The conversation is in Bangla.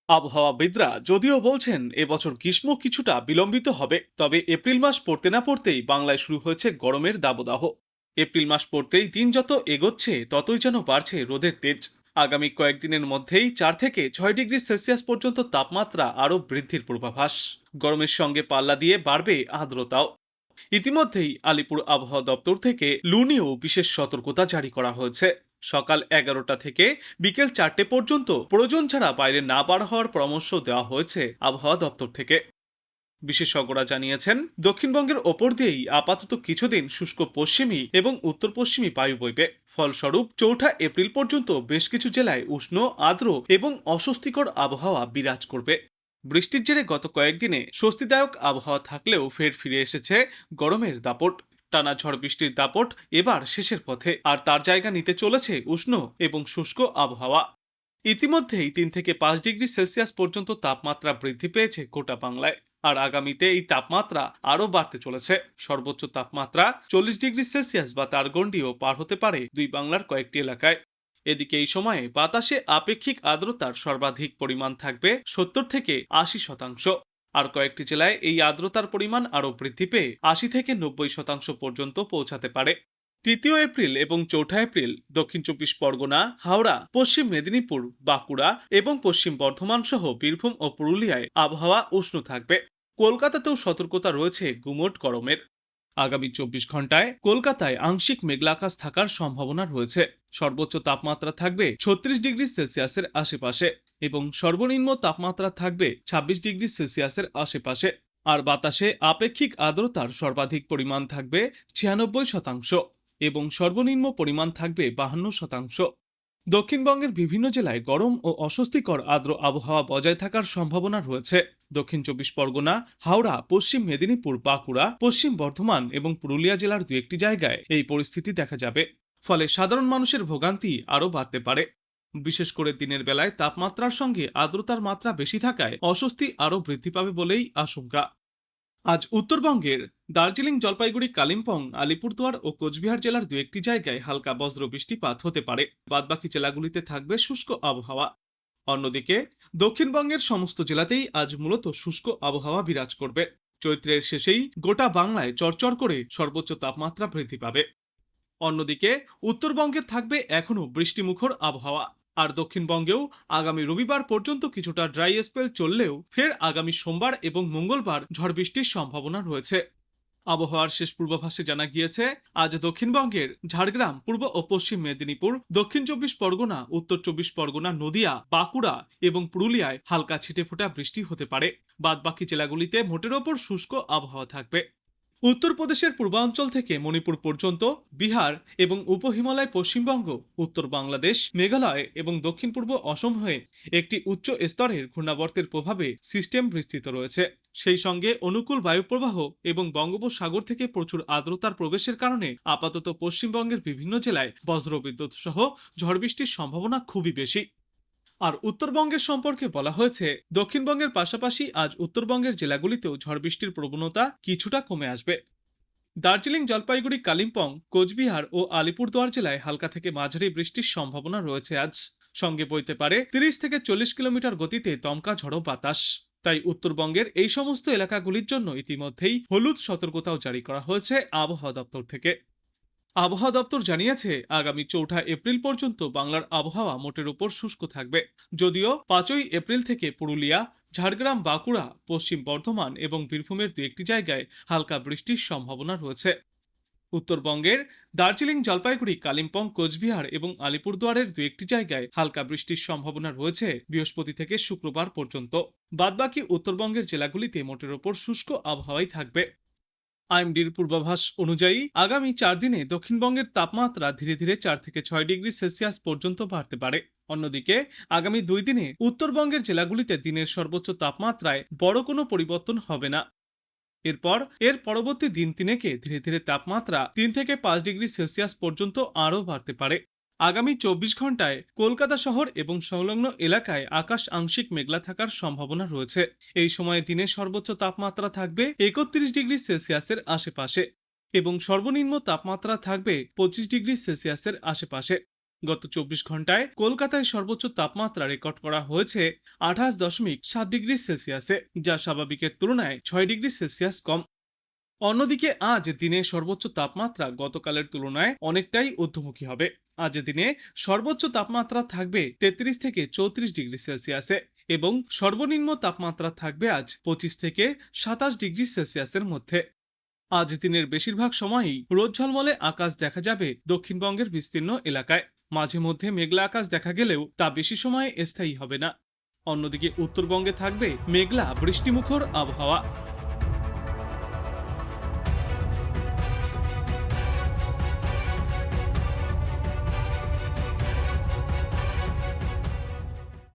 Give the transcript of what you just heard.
আবহাওয়াবিদরা যদিও বলছেন এবছর গ্রীষ্ম কিছুটা বিলম্বিত হবে, তবে এপ্রিল মাস পড়তে না পড়তেই বাংলায় শুরু হয়েছে গরমের দাবদাহ। এপ্রিল মাস পড়তেই দিন যত এগোচ্ছে ততই যেন বাড়ছে রোদের তেজ। আগামী কয়েকদিনের মধ্যেই 4 থেকে 6 ডিগ্রি সেলসিয়াস পর্যন্ত তাপমাত্রা আরও বৃদ্ধির পূর্বাভাস। গরমের সঙ্গে পাল্লা দিয়ে বাড়বে আর্দ্রতাও। ইতিমধ্যেই আলিপুর আবহাওয়া দপ্তর থেকে লু নিয়েও বিশেষ সতর্কতা জারি করা হয়েছে। সকাল 11টা থেকে বিকেল 4টে পর্যন্ত প্রয়োজন ছাড়া বাইরে না বার হওয়ার পরামর্শ দেওয়া হয়েছে আবহাওয়া দপ্তর থেকে। বিশেষজ্ঞরা জানিয়েছেন, দক্ষিণবঙ্গের ওপর দিয়েই আপাতত কিছুদিন শুষ্ক পশ্চিমী এবং উত্তর পশ্চিমী বায়ু বইবে। ফলস্বরূপ 4 এপ্রিল পর্যন্ত বেশ কিছু জেলায় উষ্ণ, আর্দ্র এবং অস্বস্তিকর আবহাওয়া বিরাজ করবে। বৃষ্টির জেরে গত কয়েকদিনে স্বস্তিদায়ক আবহাওয়া থাকলেও ফের ফিরে এসেছে গরমের দাপট। টানা ঝড় বৃষ্টির দাপট এবার শেষের পথে, আর তার জায়গা নিতে চলেছে উষ্ণ এবং শুষ্ক আবহাওয়া। ইতিমধ্যেই 3 থেকে 5 ডিগ্রি সেলসিয়াস পর্যন্ত তাপমাত্রা বৃদ্ধি পেয়েছে গোটা বাংলায়। আর আগামীতে এই তাপমাত্রা আরও বাড়তে চলেছে। সর্বোচ্চ তাপমাত্রা 40 ডিগ্রি সেলসিয়াস বা তার গণ্ডিও পার হতে পারে দুই বাংলার কয়েকটি এলাকায়। এদিকে এই সময়ে বাতাসে আপেক্ষিক আর্দ্রতার সর্বাধিক পরিমাণ থাকবে 70 থেকে 80%। আর কয়েকটি জেলায় এই আর্দ্রতার পরিমাণ আরও বৃদ্ধি পেয়ে 80 থেকে 90% পর্যন্ত পৌঁছাতে পারে। 3 এপ্রিল এবং 4 এপ্রিল দক্ষিণ চব্বিশ পরগনা, হাওড়া, পশ্চিম মেদিনীপুর, বাঁকুড়া এবং পশ্চিম বর্ধমান সহ বীরভূম ও পুরুলিয়ায় আবহাওয়া উষ্ণ থাকবে। কলকাতাতেও সতর্কতা রয়েছে গুমোট গরমের। আগামী 24 ঘন্টায় কলকাতায় আংশিক মেঘলা আকাশ থাকার সম্ভাবনা রয়েছে। সর্বোচ্চ তাপমাত্রা থাকবে 36 ডিগ্রি সেলসিয়াসের আশেপাশে এবং সর্বনিম্ন তাপমাত্রা থাকবে 26 ডিগ্রি সেলসিয়াসের আশেপাশে। আর বাতাসে আপেক্ষিক আর্দ্রতার সর্বাধিক পরিমাণ থাকবে 96% এবং সর্বনিম্ন পরিমাণ থাকবে 52%। দক্ষিণবঙ্গের বিভিন্ন জেলায় গরম ও অস্বস্তিকর আর্দ্র আবহাওয়া বজায় থাকার সম্ভাবনা রয়েছে। দক্ষিণ চব্বিশ পরগনা, হাওড়া, পশ্চিম মেদিনীপুর, বাঁকুড়া, পশ্চিম বর্ধমান এবং পুরুলিয়া জেলার দু একটি জায়গায় এই পরিস্থিতি দেখা যাবে। ফলে সাধারণ মানুষের ভোগান্তি আরও বাড়তে পারে। বিশেষ করে দিনের বেলায় তাপমাত্রার সঙ্গে আর্দ্রতার মাত্রা বেশি থাকায় অস্বস্তি আরও বৃদ্ধি পাবে বলেই আশঙ্কা। আজ উত্তরবঙ্গের দার্জিলিং, জলপাইগুড়ি, কালিম্পং, আলিপুরদুয়ার ও কোচবিহার জেলার দু একটি জায়গায় হালকা বজ্র বৃষ্টিপাত হতে পারে। বাদবাকি জেলাগুলিতে থাকবে শুষ্ক আবহাওয়া। অন্যদিকে দক্ষিণবঙ্গের সমস্ত জেলাতেই আজ মূলত শুষ্ক আবহাওয়া বিরাজ করবে। চৈত্রের শেষেই গোটা বাংলায় চরচর করে সর্বোচ্চ তাপমাত্রা বৃদ্ধি পাবে। অন্যদিকে উত্তরবঙ্গের থাকবে এখনো বৃষ্টিমুখর আবহাওয়া। আর দক্ষিণবঙ্গেও আগামী রবিবার পর্যন্ত কিছুটা ড্রাই স্পেল চললেও ফের আগামী সোমবার এবং মঙ্গলবার ঝড় বৃষ্টির সম্ভাবনা রয়েছে। আবহাওয়ার শেষ পূর্বাভাসে জানা গিয়েছে, আজ দক্ষিণবঙ্গের ঝাড়গ্রাম, পূর্ব ও পশ্চিম মেদিনীপুর, দক্ষিণ চব্বিশ পরগনা, উত্তর চব্বিশ পরগনা, নদিয়া, বাঁকুড়া এবং পুরুলিয়ায় হালকা ছিটেফোঁটা বৃষ্টি হতে পারে। বাদবাকি জেলাগুলিতে মোটের ওপর শুষ্ক আবহাওয়া থাকবে। উত্তরপ্রদেশের পূর্বাঞ্চল থেকে মণিপুর পর্যন্ত, বিহার এবং উপহিমালয়, পশ্চিমবঙ্গ, উত্তর বাংলাদেশ, মেঘালয় এবং দক্ষিণ পূর্ব অসম হয়ে একটি উচ্চ স্তরের ঘূর্ণাবর্তের প্রভাবে সিস্টেম বিস্তৃত রয়েছে। সেই সঙ্গে অনুকূল বায়ুপ্রবাহ এবং বঙ্গোপসাগর থেকে প্রচুর আর্দ্রতার প্রবেশের কারণে আপাতত পশ্চিমবঙ্গের বিভিন্ন জেলায় বজ্রবিদ্যুৎ সহ ঝড় বৃষ্টির সম্ভাবনা খুবই বেশি। আর উত্তরবঙ্গের সম্পর্কে বলা হয়েছে, দক্ষিণবঙ্গের পাশাপাশি আজ উত্তরবঙ্গের জেলাগুলিতেও ঝড় বৃষ্টির প্রবণতা কিছুটা কমে আসবে। দার্জিলিং, জলপাইগুড়ি, কালিম্পং, কোচবিহার ও আলিপুরদুয়ার জেলায় হালকা থেকে মাঝারি বৃষ্টির সম্ভাবনা রয়েছে আজ। সঙ্গে বইতে পারে 30 থেকে 40 কিলোমিটার গতিতে দমকা ঝড়ো বাতাস। তাই উত্তরবঙ্গের এই সমস্ত এলাকাগুলির জন্য ইতিমধ্যেই হলুদ সতর্কতাও জারি করা হয়েছে আবহাওয়া দপ্তর থেকে। আবহাওয়া দপ্তর জানিয়েছে, আগামী 4 এপ্রিল পর্যন্ত বাংলার আবহাওয়া মোটের উপর শুষ্ক থাকবে। যদিও 5 এপ্রিল থেকে পুরুলিয়া, ঝাড়গ্রাম, বাঁকুড়া, পশ্চিম বর্ধমান এবং বীরভূমের দু একটি জায়গায় হালকা বৃষ্টির সম্ভাবনা রয়েছে। উত্তরবঙ্গের দার্জিলিং, জলপাইগুড়ি, কালিম্পং, কোচবিহার এবং আলিপুরদুয়ারের দু একটি জায়গায় হালকা বৃষ্টির সম্ভাবনা রয়েছে বৃহস্পতি থেকে শুক্রবার পর্যন্ত। বাদবাকি উত্তরবঙ্গের জেলাগুলিতে মোটের উপর শুষ্ক আবহাওয়াই থাকবে। আইএমডির পূর্বাভাস অনুযায়ী আগামী 4 দিনে দক্ষিণবঙ্গের তাপমাত্রা ধীরে ধীরে 4 থেকে 6 ডিগ্রি সেলসিয়াস পর্যন্ত বাড়তে পারে। অন্যদিকে আগামী 2 দিনে উত্তরবঙ্গের জেলাগুলিতে দিনের সর্বোচ্চ তাপমাত্রায় বড় কোনো পরিবর্তন হবে না। এর পরবর্তী দিন তিনেকে ধীরে ধীরে তাপমাত্রা 3 থেকে 5 ডিগ্রি সেলসিয়াস পর্যন্ত আরও বাড়তে পারে। আগামী 24 ঘন্টায় কলকাতা শহর এবং সংলগ্ন এলাকায় আকাশ আংশিক মেঘলা থাকার সম্ভাবনা রয়েছে। এই সময়ে দিনের সর্বোচ্চ তাপমাত্রা থাকবে 31 ডিগ্রি সেলসিয়াসের আশেপাশে এবং সর্বনিম্ন তাপমাত্রা থাকবে 25 ডিগ্রি সেলসিয়াসের আশেপাশে। গত 24 ঘন্টায় কলকাতায় সর্বোচ্চ তাপমাত্রা রেকর্ড করা হয়েছে 28.7 ডিগ্রি সেলসিয়াসে, যা স্বাভাবিকের তুলনায় 6 ডিগ্রি সেলসিয়াস কম। অন্যদিকে আজ দিনে সর্বোচ্চ তাপমাত্রা গতকালের তুলনায় অনেকটাই ঊর্ধ্বমুখী হবে। আজ দিনে সর্বোচ্চ তাপমাত্রা থাকবে 33 থেকে 34 ডিগ্রি সেলসিয়াসে এবং সর্বনিম্ন তাপমাত্রা থাকবে আজ 25 থেকে 27 ডিগ্রি সেলসিয়াসের মধ্যে। আজ দিনের বেশিরভাগ সময়ই রোদ ঝলমলে আকাশ দেখা যাবে দক্ষিণবঙ্গের বিস্তীর্ণ এলাকায়। মাঝে মধ্যে মেঘলা আকাশ দেখা গেলেও তা বেশি সময় স্থায়ী হবে না। অন্যদিকে উত্তরবঙ্গে থাকবে মেঘলা বৃষ্টিমুখর আবহাওয়া।